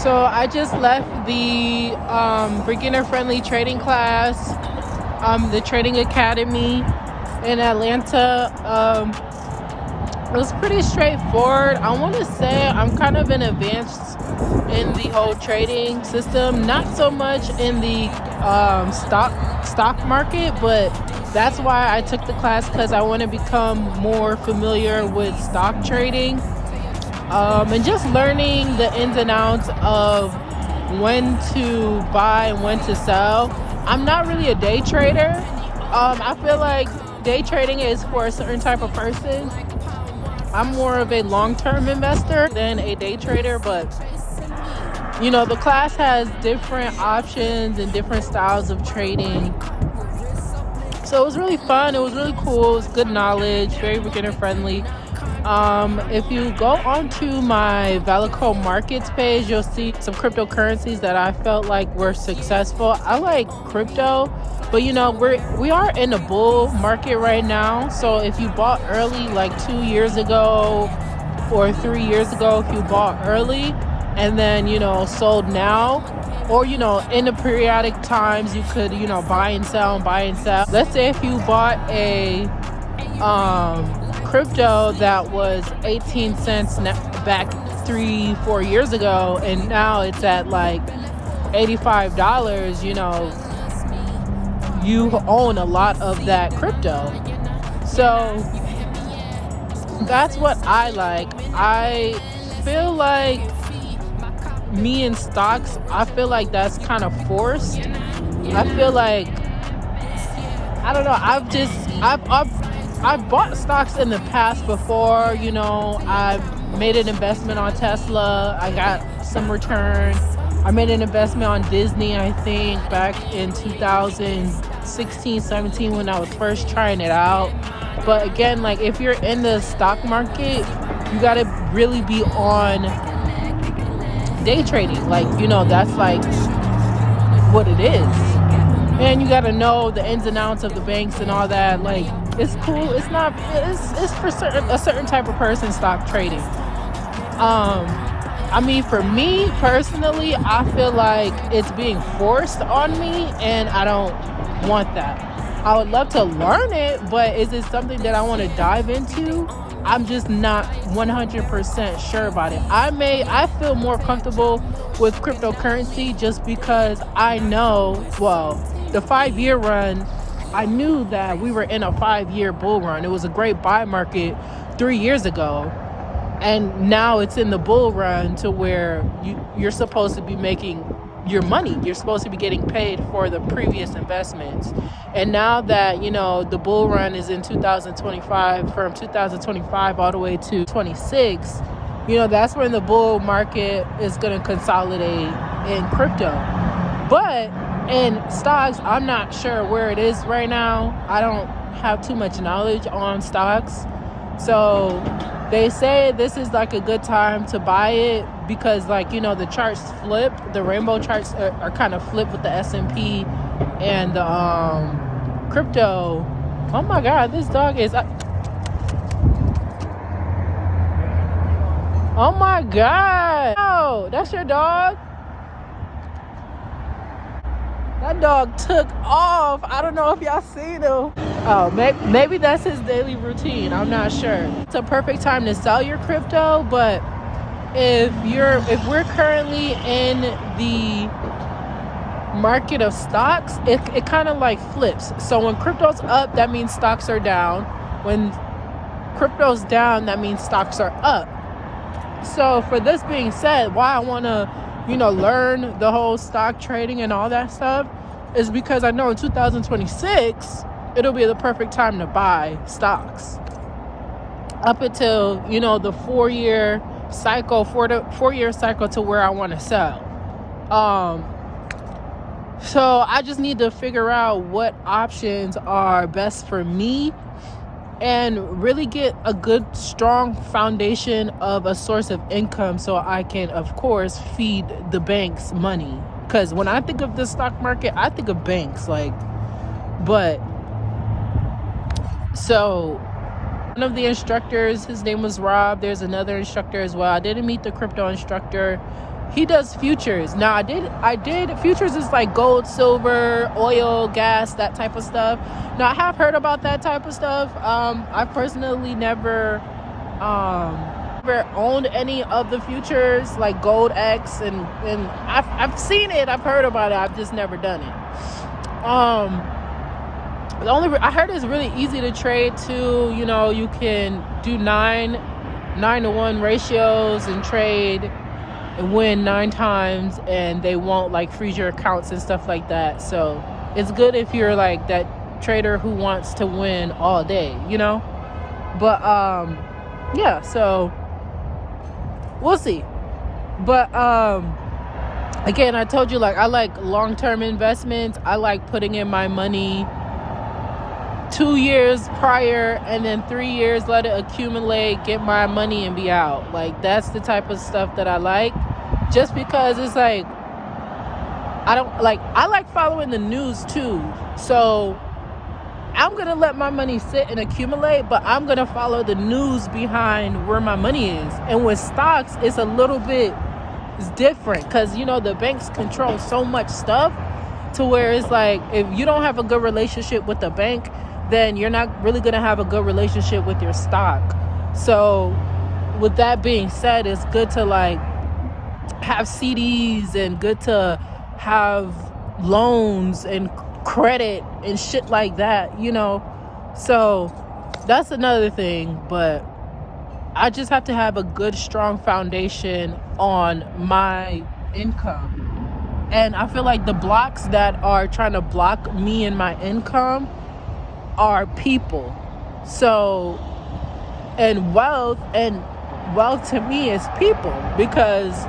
So I just left the beginner-friendly trading class, the Trading Academy in Atlanta. It was pretty straightforward. I want to say I'm kind of an advanced in the whole trading system, not so much in the stock market, but that's why I took the class, because I want to become more familiar with stock trading. And just learning the ins and outs of when to buy and when to sell. I'm not really a day trader. I feel like day trading is for a certain type of person. I'm more of a long-term investor than a day trader, but the class has different options and different styles of trading. So it was really fun. It was really cool. It was good knowledge, very beginner friendly. If you go onto my Valaco markets page, you'll see some cryptocurrencies that I felt like were successful. I like crypto, but we are in a bull market right now. So if you bought early, like 2 years ago or 3 years ago, if you bought early and then sold now, or in the periodic times, you could buy and sell. Let's say if you bought a crypto that was 18 cents back 3-4 years ago, and now it's at like $85, you own a lot of that crypto. So that's what I like. I feel like me in stocks, I feel like that's kind of forced. I feel like, I don't know, I've bought stocks in the past before. I've made an investment on Tesla. I got some return. I made an investment on Disney, I think, back in 2016, 17 when I was first trying it out. But again, like, if you're in the stock market, you got to really be on day trading. Like, that's like what it is. And you got to know the ins and outs of the banks and all that. Like, it's cool. It's not. It's for a certain type of person, stock trading. For me personally, I feel like it's being forced on me, and I don't want that. I would love to learn it, but is it something that I want to dive into? I'm just not 100% sure about it. I feel more comfortable with cryptocurrency just because I know, the 5-year run, I knew that we were in a 5-year bull run. It was a great buy market 3 years ago. And now it's in the bull run to where you're supposed to be making your money. You're supposed to be getting paid for the previous investments. And now that, the bull run is in 2025, from 2025 all the way to 26, that's when the bull market is going to consolidate in crypto. But in stocks, I'm not sure where it is right now. I don't have too much knowledge on stocks. So they say this is like a good time to buy it because, the charts flip. The rainbow charts are kind of flipped with the S&P and the crypto. Oh my God, this dog is... Oh my God. Oh, that's your dog? That dog took off. I don't know if y'all seen him. Oh, maybe that's his daily routine. I'm not sure. It's a perfect time to sell your crypto, but if we're currently in the market of stocks, it kind of like flips. So when crypto's up, that means stocks are down. When crypto's down, that means stocks are up. So for this being said, why I want to learn the whole stock trading and all that stuff is because I know in 2026 it'll be the perfect time to buy stocks. Up until the 4-year cycle, 4-year cycle to where I want to sell. So I just need to figure out what options are best for me and really get a good, strong foundation of a source of income so I can, of course, feed the banks money. Because when I think of the stock market, I think of banks. So one of the instructors, his name was Rob. There's another instructor as well. I didn't meet the crypto instructor. he does futures. Now I did futures is like gold, silver, oil, gas, that type of stuff. Now I have heard about that type of stuff. I personally never owned any of the futures like Gold X, and I've seen it, I've heard about it, I've just never done it. I heard it's really easy to trade too. You know, you can do 9-to-1 ratios and trade and win 9 times, and they won't like freeze your accounts and stuff like that. So it's good if you're like that trader who wants to win all day, you know. But yeah, so we'll see. But again, I told you, like, I like long-term investments. I like putting in my money 2 years prior, and then 3 years let it accumulate, get my money and be out. Like, that's the type of stuff that I like, just because it's like I like following the news too. So I'm gonna let my money sit and accumulate, but I'm gonna follow the news behind where my money is. And with stocks, it's a little bit, it's different, because you know the banks control so much stuff to where it's like, if you don't have a good relationship with the bank, then you're not really going to have a good relationship with your stock. So with that being said, it's good to like have CDs and good to have loans and credit and shit like that, you know. So that's another thing, but I just have to have a good, strong foundation on my income. And I feel like the blocks that are trying to block me and my income are people. So, and wealth to me is people, because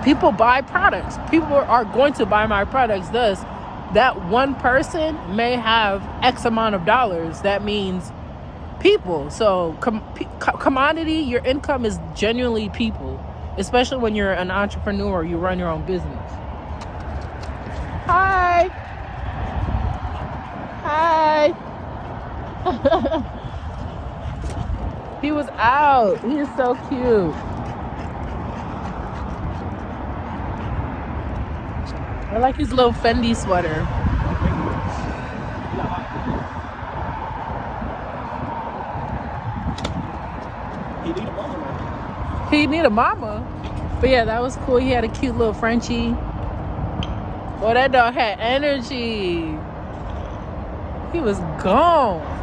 people buy products. People are going to buy my products. Thus, that one person may have X amount of dollars. That means people. So commodity, your income is genuinely people, especially when you're an entrepreneur, you run your own business. Hi. He was out. He is so cute. I like his little Fendi sweater. He need a mama. But yeah, that was cool. He had a cute little Frenchie. Boy, that dog had energy. He was gone.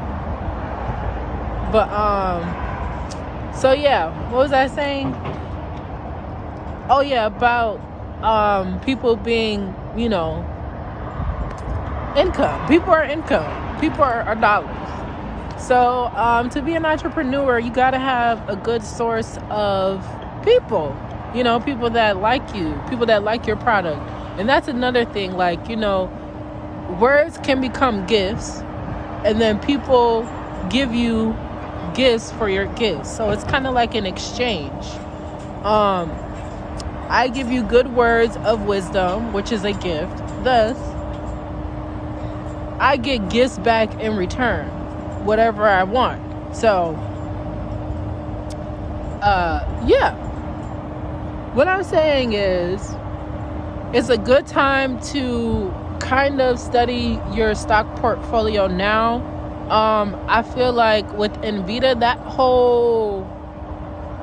But so yeah, what was I saying? Oh yeah, about people being, you know, income. People are income. People are dollars. So to be an entrepreneur, you gotta have a good source of people. You know, people that like you, people that like your product. And that's another thing, like, you know, words can become gifts, and then people give you gifts for your gifts. So it's kind of like an exchange. I give you good words of wisdom, which is a gift. Thus, I get gifts back in return, whatever I want. So, yeah. What I'm saying is, it's a good time to kind of study your stock portfolio now. I feel like with Nvidia, that whole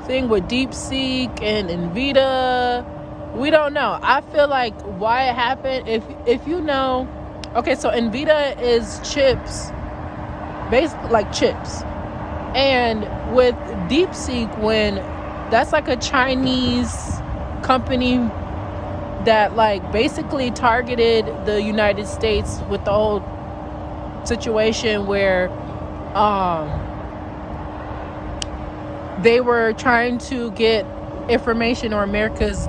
thing with Deepseek and Nvidia, we don't know. I feel like why it happened, if you know, okay, so Nvidia is chips, basically like chips. And with Deepseek, when that's like a Chinese company that like basically targeted the United States with the whole situation where they were trying to get information, or Americans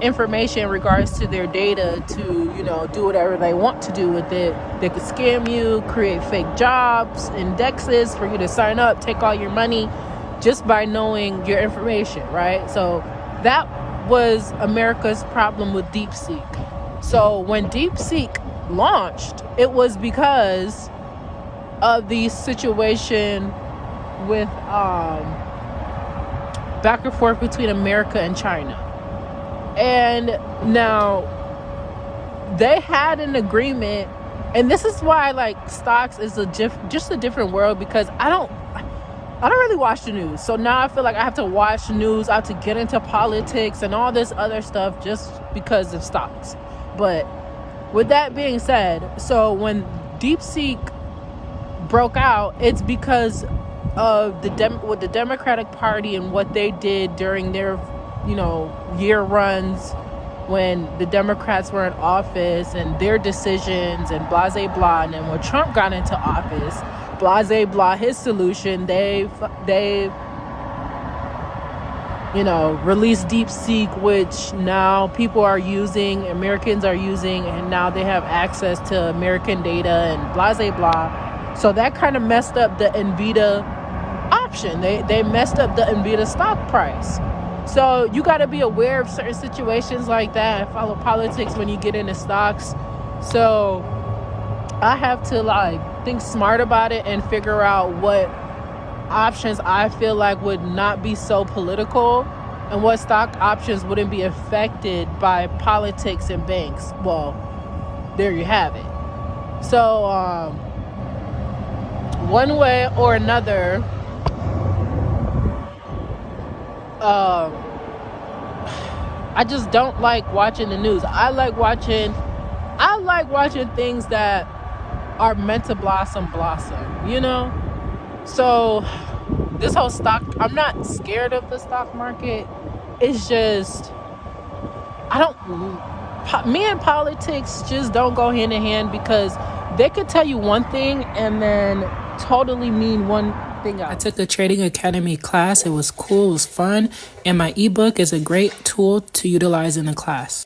information in regards to their data to, you know, do whatever they want to do with it. They could scam you, create fake jobs, indexes for you to sign up, take all your money just by knowing your information, right? So that was America's problem with Deepseek. So when Deepseek launched, it was because of the situation with back and forth between America and China. And now they had an agreement, and this is why like stocks is just a different world, because I don't really watch the news. So now I feel like I have to watch the news. I have to get into politics and all this other stuff just because of stocks. But with that being said, so when Deepseek broke out, it's because of the Democratic Party and what they did during their, year runs when the Democrats were in office, and their decisions and blah, blah, blah. And then when Trump got into office, blah, blah, blah, his solution, they released Deepseek, which now people are using, Americans are using, and now they have access to American data and blah, blah, blah. So that kind of messed up the Nvidia option. They messed up the Nvidia stock price. So you got to be aware of certain situations like that and follow politics when you get into stocks. So I have to think smart about it and figure out what options I feel like would not be so political, and what stock options wouldn't be affected by politics and banks. Well, there you have it. So one way or another, I just don't like watching the news. I like watching things that are meant to blossom, So this whole stock, I'm not scared of the stock market. It's just, me and politics just don't go hand in hand, because they could tell you one thing and then totally mean one thing else. I took a Trading Academy class. It was cool. It was fun. And my ebook is a great tool to utilize in the class.